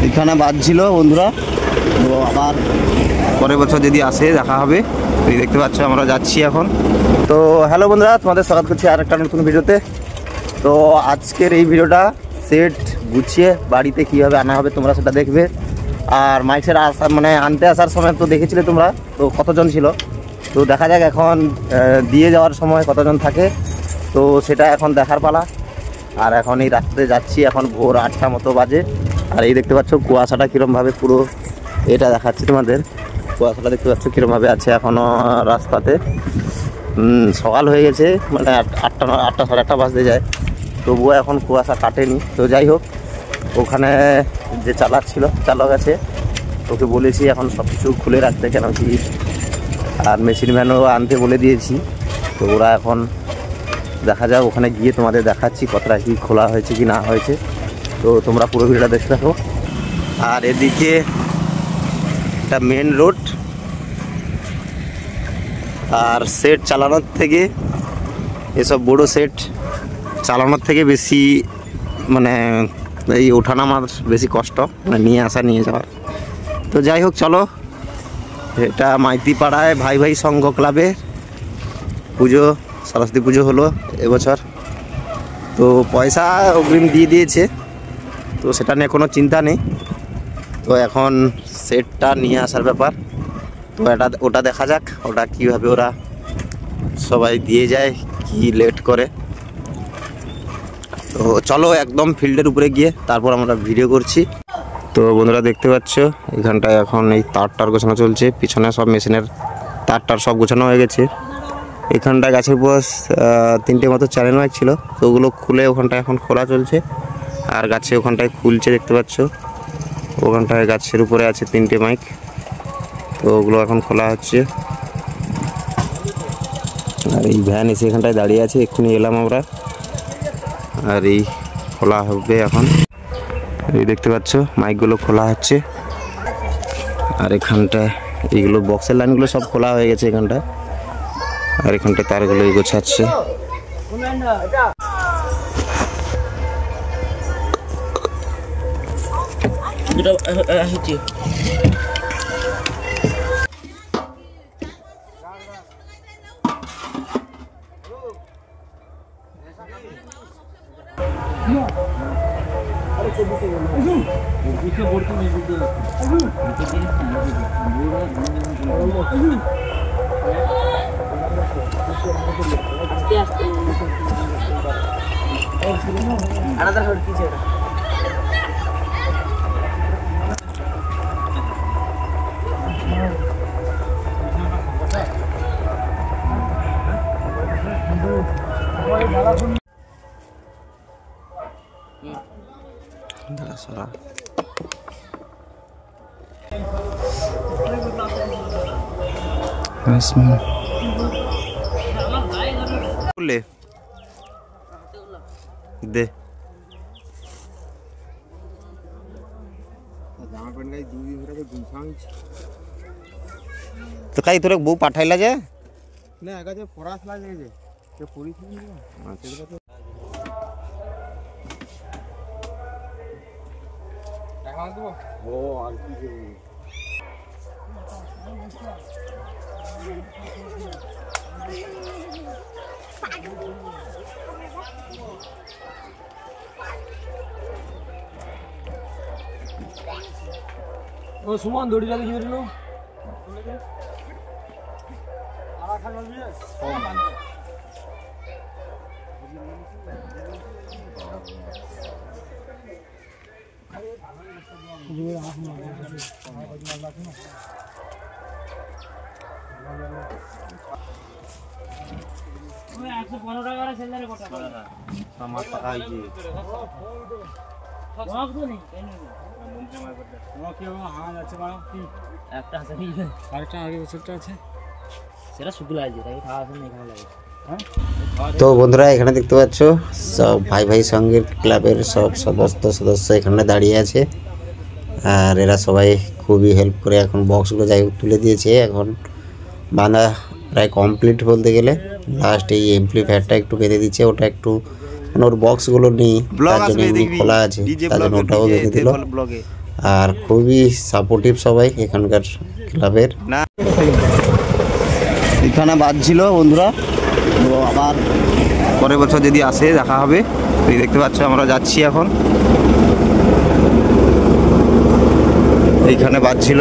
এখানে বাজছিল বন্ধুরা, তো আবার পরের বছর যদি আসে দেখা হবে। এই দেখতে পাচ্ছ আমরা যাচ্ছি এখন। তো হ্যালো বন্ধুরা, তোমাদের স্বাগত করছি আর একটা নতুন ভিডিওতে। তো আজকের এই ভিডিওটা সেট গুছিয়ে বাড়িতে কীভাবে আনা হবে তোমরা সেটা দেখবে। আর মাইক্সের মানে আনতে আসার সময় তো দেখেছিলে তোমরা, তো কতজন ছিল। তো দেখা যাক এখন দিয়ে যাওয়ার সময় কতজন থাকে, তো সেটা এখন দেখার পালা। আর এখন এই রাস্তাতে যাচ্ছি, এখন ভোর 8টা মতো বাজে। আর এই দেখতে পাচ্ছ কুয়াশাটা কীরমভাবে পুরো এটা দেখাচ্ছি তোমাদের। কুয়াশাটা দেখতে পাচ্ছ কীরমভাবে আছে এখনও রাস্তাতে। সকাল হয়ে গেছে, মানে 8টা সাড়ে 8টা বাজতে যায়, তবুও এখন কুয়াশা কাটেনি। তো যাই হোক, ওখানে যে চালক আছে ওকে বলেছি এখন সব কিছু খুলে রাখতে, কেন কি আর মেশিন ভ্যানও আনতে বলে দিয়েছি। তো ওরা এখন দেখা যাক, ওখানে গিয়ে তোমাদের দেখাচ্ছি কতটা কি খোলা হয়েছে কি না হয়েছে। তো তোমরা পুরো ভিডিওটা দেখতে থাকো। আর এদিকে একটা মেন রোড, আর সেট চালানোর থেকে এসব বড় সেট চালানোর থেকে বেশি মানে এই ওঠানামার বেশি কষ্ট, মানে নিয়ে আসা নিয়ে যাওয়ার। তো যাই হোক চলো, এটা মাইতিপাড়ায় ভাই ভাই সংঘ ক্লাবে পুজো, সরস্বতী পুজো হলো এবছর। তো পয়সা অগ্রিম দিয়ে দিয়েছে, তো সেটা নিয়ে কোনো চিন্তা নেই। তো এখন সেটটা নিয়ে আসার ব্যাপার, তো ওটা দেখা যাক ওটা কীভাবে ওরা সবাই দিয়ে যায়, কি লেট করে। তো চলো একদম ফিল্ডের উপরে গিয়ে তারপর আমরা ভিডিও করছি। তো বন্ধুরা দেখতে পাচ্ছ এখানটায় এখন এই তারটার গোছানো চলছে, পিছনে সব মেশিনের তারটার সব গোছানো হয়ে গেছে। এখানটায় গাছের বস 3টে মতো চ্যানেল মাইক ছিল, তো ওগুলো খুলে ওখানটায় এখন খোলা চলছে। আর গাছে ওখানটায় খুলছে দেখতে পাচ্ছ, ওখানটায় গাছের উপরে আছে 3টে মাইক, তো ওগুলো এখন খোলা হচ্ছে। আর এই ভ্যান এসে এখানটায় দাঁড়িয়ে আছে, এক্ষুনি এলাম আমরা। আর এই খোলা হবে এখন, এই দেখতে পাচ্ছ মাইকগুলো খোলা হচ্ছে। আর এখানটায় এইগুলো বক্সের লাইনগুলো সব খোলা হয়ে গেছে এখানটায়। আর এখানটায় তারগুলো গোছাচ্ছে। दे तो काही तुला बहू पाठायला जा नाही अगं ते फरास लागायचे ते पोरी हो आणखी ओ सुमन दौड़ी जाते किधर लो आरा खान भी है ये आप ना 115 টাকা করে সেল করে কত টাকা আমার টাকা এই যে সব তো নেই কেন মন্ত্রী মার করতে ও কি হাঁ আছে বাবা কি একটা আছে কি আরেকটা আগে বছরটা আছে সেটা শুকলা আছে তাই খাওয়া আছে না এখানে লাগে হ্যাঁ। তো বন্ধুরা এখানে দেখতে পাচ্ছ সব ভাই ভাই সংঘের ক্লাবের সব সদস্য এখানে দাঁড়িয়ে আছে। আর এরা সবাই খুবই হেল্প করে এখন বক্সগুলো যাই তুলে দিয়েছে। এখন বাঁধা প্রায় কমপ্লিট বলতে গেলে, লাস্ট এই এমপ্লিফায়ারটা একটু বেঁধে দিচ্ছে, ওটা একটু মানে ওর বক্সগুলো নেই, ব্লগ তার জন্য আসবে এমনি দেখবি, খোলা আছে, ডিজে তার জন্য ব্লগে, ওটাও ডিজে দেখে দিল। ব্লগে। আর খুবই সাপোর্টিভ সবাই এখানকার ক্লাবের। না এখানে বাজছিল বন্ধুরা, তো আবার পরের বছর যদি আসে দেখা হবে। তো এই দেখতে পাচ্ছ আমরা যাচ্ছি এখন, এইখানে বাজছিল।